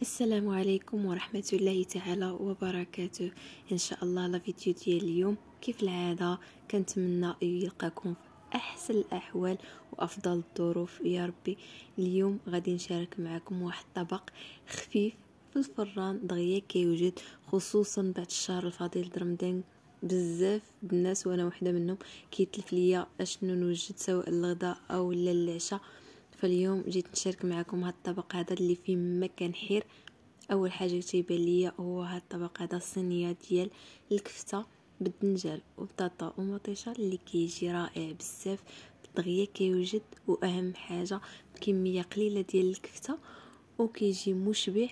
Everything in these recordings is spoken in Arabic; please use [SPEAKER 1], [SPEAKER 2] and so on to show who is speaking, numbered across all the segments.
[SPEAKER 1] السلام عليكم ورحمة الله تعالى وبركاته. ان شاء الله لا فيديو ديال اليوم كيف العادة كنتمنى يلقاكم في احسن الاحوال وافضل الظروف يا ربي. اليوم غادي نشارك معكم واحد الطبق خفيف في الفران دغيا كيوجد، خصوصا بعد الشهر الفضيل د رمضان. بزاف الناس وانا وحده منهم كيتلف ليا اشنو نوجد سواء الغداء او العشاء. فاليوم جيت نشارك معكم هاد الطبق هذا اللي فيه ما كنحير. اول حاجه تيبان ليا هو هاد الطبق هذا، الصينيه ديال الكفته بالدنجال وبطاطا ومطيشه اللي كيجي رائع بزاف دغيا كيوجد. واهم حاجه كميه قليله ديال الكفته وكيجي مشبع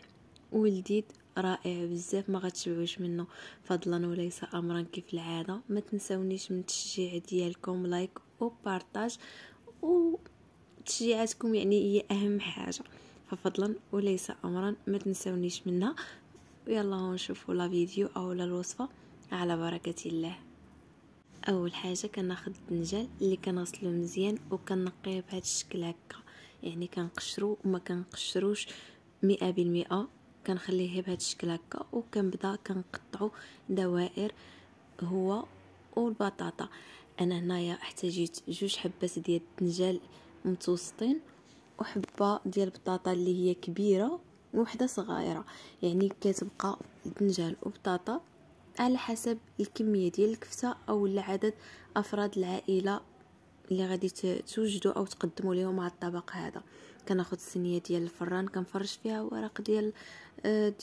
[SPEAKER 1] ولذيذ رائع بزاف، ما غتشبعوش منه فضلا وليس امرا. كيف العاده ما تنسونيش من التشجيع ديالكم، لايك وبارطاج، تشجيعاتكم يعني هي اهم حاجه، ففضلا وليس امرا ما تنسونيش منها. يلا نشوفوا لا فيديو او لا الوصفه على بركه الله. اول حاجه كناخذ الدنجال اللي كنغسلو مزيان وكنقيه بهذا الشكل هكا، يعني كنقشرو وما كنقشروش 100%، كنخليه بهذا الشكل هكا وكنبدا كنقطعو دوائر هو والبطاطا. انا هنايا احتاجيت 2 حبات ديال الدنجال متوسطين وحبه ديال البطاطا اللي هي كبيره وحده صغيره، يعني كتبقى الدنجال وبطاطا على حسب الكميه ديال الكفته او عدد افراد العائله اللي غادي توجدوا او تقدموا لهم على الطبق هذا. كناخذ الصينيه ديال الفران كنفرش فيها ورق ديال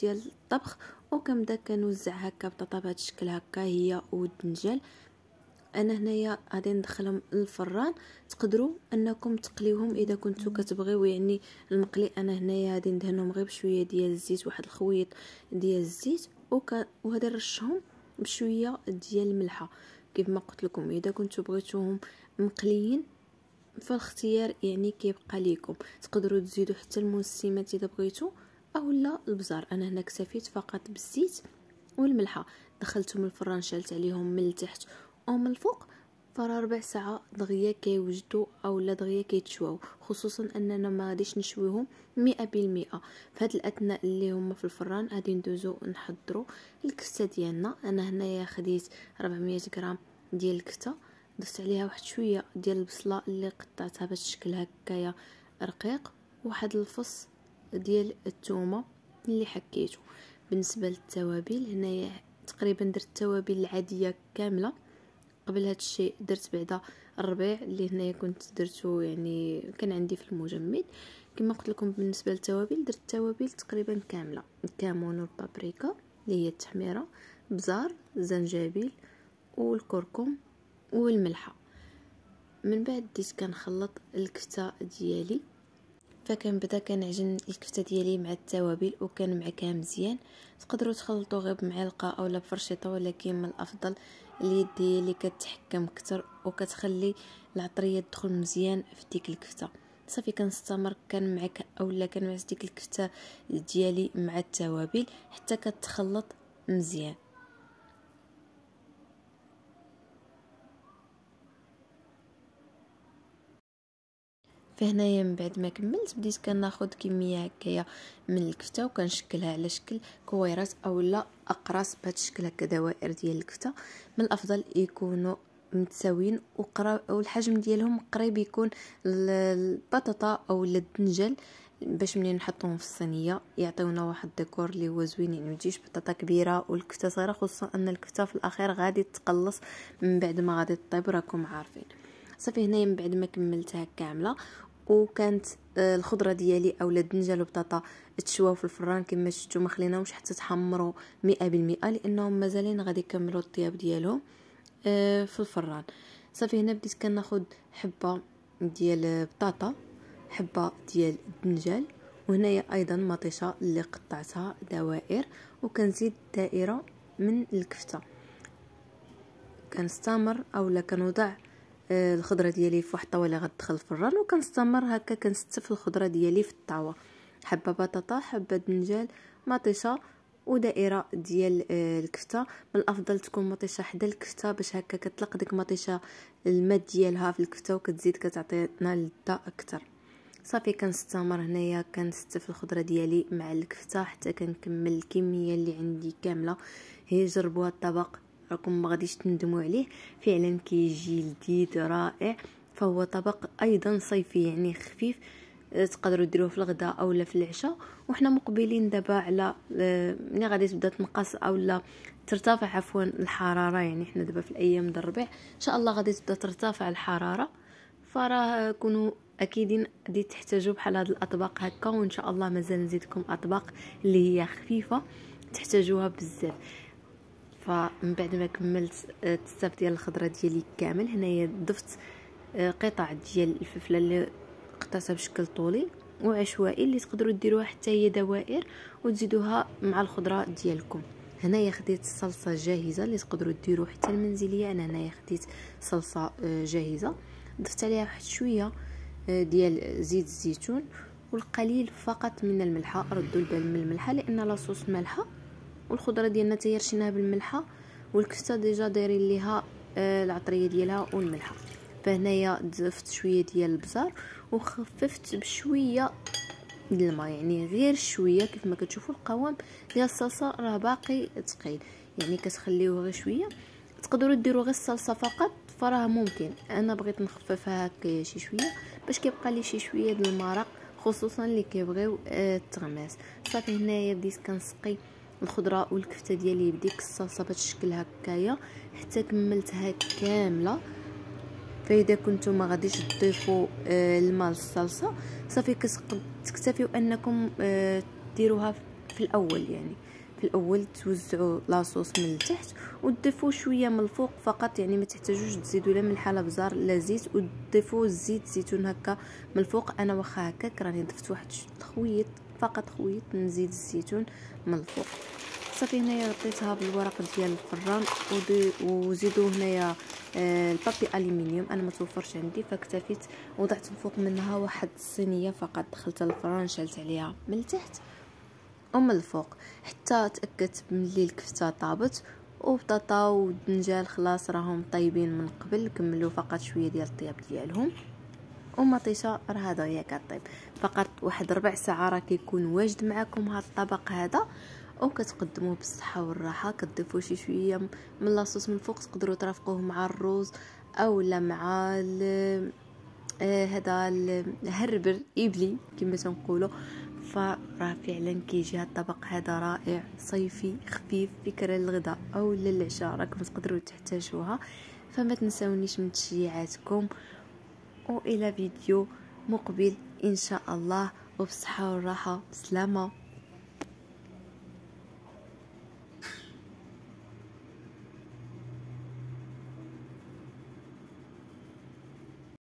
[SPEAKER 1] الطبخ وكنبدا كنوزع هكا بطاطا بهذا الشكل هكا هي والدنجال. انا هنايا غادي ندخلهم للفران، تقدروا انكم تقليوهم اذا كنتو كتبغيو يعني المقلي. انا هنايا غادي ندهنهم غير بشويه ديال الزيت، واحد الخويط ديال الزيت وغادي نرشهم بشويه ديال الملحه. كيف ما قلت لكم اذا كنتو بغيتوهم مقليين فالاختيار يعني كيبقى ليكم، تقدروا تزيدوا حتى المسمات اذا بغيتو او لا البزار. انا هنا اكتفيت فقط بالزيت والملحه، دخلتهم الفران، شلت عليهم من التحت ومن الفوق، فرا ربع ساعه دغيا كيوجدوا او لا دغيا كيتشواو، خصوصا اننا ما غاديش نشويهم 100%. فهاد الاثناء اللي هما في الفران غادي ندوزو نحضروا الكفته ديالنا. انا هنايا خديت 400 غرام ديال الكفته، درت عليها واحد شويه ديال البصله اللي قطعتها بهذا الشكل هكايا رقيق، واحد الفص ديال الثومه اللي حكيته. بالنسبه للتوابل هنايا تقريبا درت التوابل العاديه كامله. قبل هذا الشيء درت بعدا الربيع اللي هنايا كنت درته، يعني كان عندي في المجمد. كما قلت لكم بالنسبه للتوابل درت التوابل تقريبا كامله، الكمون والبابريكا اللي هي التحميره، بزار، زنجبيل والكركم والملحه. من بعد بديت كنخلط الكفته ديالي، فكنبدا كنعجن الكفته ديالي مع التوابل وكنمعكها مزيان. تقدروا تخلطوا غير بمعلقه اولا بفرشيطه، ولكن من الافضل اليد ديالي كتحكم اكثر وكتخلي العطريه تدخل مزيان في ديك الكفته. صافي كنستمر كنمعك اولا كنمعس ديك الكفته ديالي مع التوابل حتى كتخلط مزيان. فهنايا من بعد ما كملت بديت كناخذ كميه هكايا من الكفته وكنشكلها على شكل كويرات اولا اقراص بهذا الشكل هكا، دوائر ديال الكفته. من الافضل يكونوا متساويين والحجم ديالهم قريب يكون البطاطا او الدنجال، باش منين نحطوهم في الصينيه يعطيونا واحد الديكور اللي هو زوين، يعني ما تجيش بطاطا كبيره والكفته صغيره، خصوصا ان الكفته في الاخير غادي تقلص من بعد ما غادي طيب راكم عارفين. صافي هنايا من بعد ما كملتها كامله وكانت الخضره ديالي اولا الدنجال والبطاطا تشواو في الفران كما شفتوا، ما خليناهمش حتى تحمروا 100% لانهم مازالين غادي يكملوا الطياب ديالهم في الفران. صافي هنا بديت كناخذ حبه ديال بطاطا، حبه ديال الدنجال، وهنايا ايضا مطيشه اللي قطعتها دوائر، وكنزيد دائره من الكفته. كنستمر اولا كنوضع الخضره ديالي في واحد الطاوه اللي غتدخل الفران، وكنستمر هكا كنستف الخضره ديالي في الطاوه، حبه بطاطا، حبه دنجال، مطيشه ودائره ديال الكفته. من الافضل تكون مطيشه حدا الكفته باش هكا كتلق ديك مطيشه الماء ديالها في الكفته وكتزيد كتعطينا لذه اكثر. صافي كنستمر هنايا كنستف الخضره ديالي مع الكفته حتى كنكمل الكميه اللي عندي كامله. هي جربوا الطبق راكم ما غاديش تندموا عليه، فعلا كيجي لذيذ رائع. فهو طبق ايضا صيفي يعني خفيف، تقدروا ديروه في الغداء اولا في العشاء. وحنا مقبلين دابا على ملي غادي تبدا تنقص اولا ترتفع عفوا الحراره، يعني حنا دابا في الايام د الربيع ان شاء الله غادي تبدا ترتفع الحراره، فراه كونوا اكيدين غادي تحتاجوا بحال هاد الاطباق هكا. وان شاء الله مازال نزيدكم اطباق اللي هي خفيفه تحتاجوها بزاف. فمن بعد ما كملت التستاف ديال الخضره ديالي كامل، هنايا ضفت قطع ديال الفلفله اللي قطعتها بشكل طولي وعشوائي، اللي تقدروا ديروها حتى هي دوائر وتزيدوها مع الخضره ديالكم. هنايا خديت الصلصه جاهزه اللي تقدروا ديروا حتى المنزليه. انا هنايا خديت صلصه جاهزه، ضفت عليها واحد شويه ديال زيت الزيتون والقليل فقط من الملحه. ردوا البال من الملحه لان لاصوص مالحه، والخضره ديالنا تيرشيناها بالملحه، والكفته ديجا دايرين ليها العطريه ديالها والملحه. فهنايا ضفت شويه ديال البزار وخففت بشويه الماء، يعني غير شويه. كيف ما كتشوفوا القوام ديال الصلصه راه باقي ثقيل، يعني كتخليوه غير شويه. تقدروا ديروا غير الصلصه فقط، فراه ممكن. انا بغيت نخففها هكا شي شويه باش كيبقى لي شي شويه د المرق، خصوصا اللي كيبغيو التغماس. صافي هنايا بديت كنسقي الخضره والكفته ديالي بديك الصلصه بهذا الشكل هكايا حتى كملتها كامله. فاذا كنتم ما غاديش تضيفوا الماء للصلصه، صافي تكتفيوا انكم ديروها في الاول، يعني في الاول توزعوا لاصوص من التحت وتضيفوا شويه من الفوق فقط، يعني ما تحتاجوش تزيدوا لا ملح لا بزار لا زيت، وتضيفوا زيت زيتون هكا من الفوق. انا واخا هكاك راني ضفت واحد خويط فقط، خويط من زيت الزيتون من الفوق. صافي هنايا غطيتها بالورق ديال الفران وزيدوا هنايا البابي الومنيوم. انا ما توفرش عندي فاكتفيت وضعت الفوق منها واحد الصينيه فقط، دخلتها الفران شعلت عليها من التحت ومن الفوق حتى تاكدت بلي الكفته طابت. وبطاطا والدنجال خلاص راهم طيبين من قبل، كملوا فقط شويه ديال الطياب ديالهم. ومطيشه راه هذا هي كطيب فقط واحد ربع ساعه راه كيكون واجد معكم هذا الطبق هذا. وكتقدموه بالصحه والراحه. كتضيفوا شي شويه من لاصوص من الفوق، تقدروا ترافقوه مع الروز اولا مع هذا الهربر ابلي كما تنقولوا. فراه فعلا كيجي هذا الطبق هذا رائع، صيفي خفيف، فكره للغداء او للعشاء راكم تقدروا تحتاجوها. فما تنسونيش من تشجيعاتكم، والى فيديو مقبل ان شاء الله، وبصحه والراحه. بسلامه.